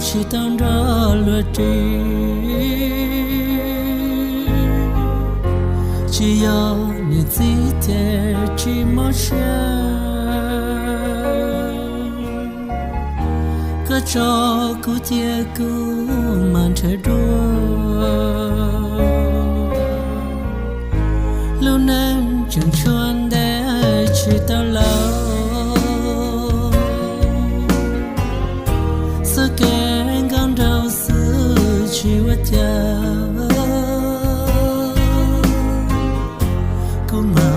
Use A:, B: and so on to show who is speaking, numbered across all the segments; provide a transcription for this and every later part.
A: chỉ tao đó lừa đi chỉ do như gì thế chỉ mất cứ cho cứ chia cứ màn trời đua lâu nên chẳng chuan để chỉ tao lâu sự kén gan đau sự chỉ vật cha cô mà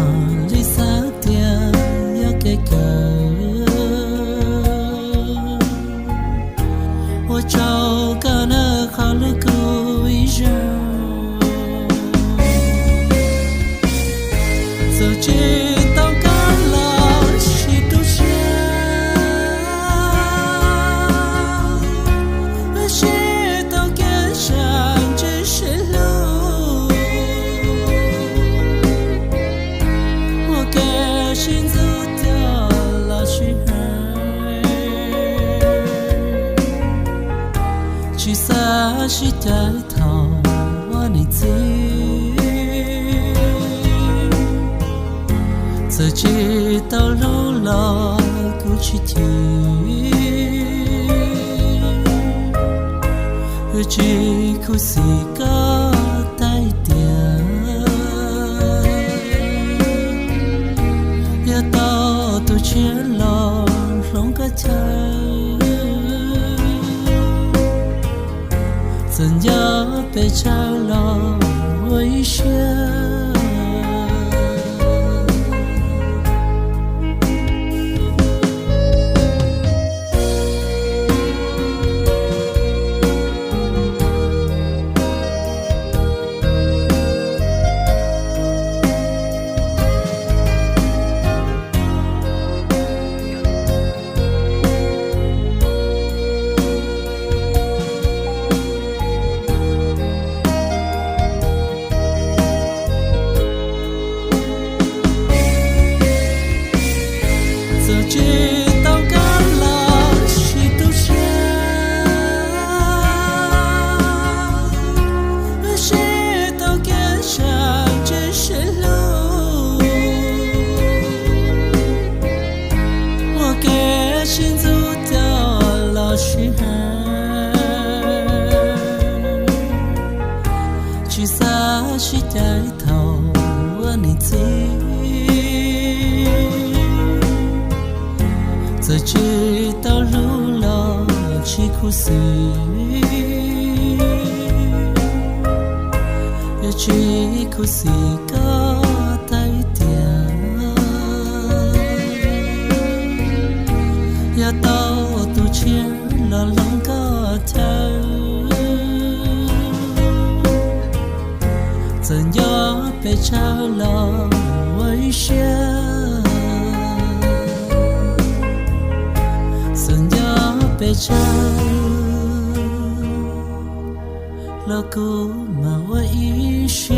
A: đi xa tia ya cái cờ我找个那好了够一人，走进到干了西都乡，我西到街上真是路，我给心走掉了去。去撒去抬头，我你自自己到路了，不去听，自己苦是个带点，也到都全了，弄个头。怎样被拆了危险？心走掉了去去撒去抬头问你自自己到路了去苦死也去苦死个带点也到都牵了两个头怎样被拆了危险怎样被拆了够吗危险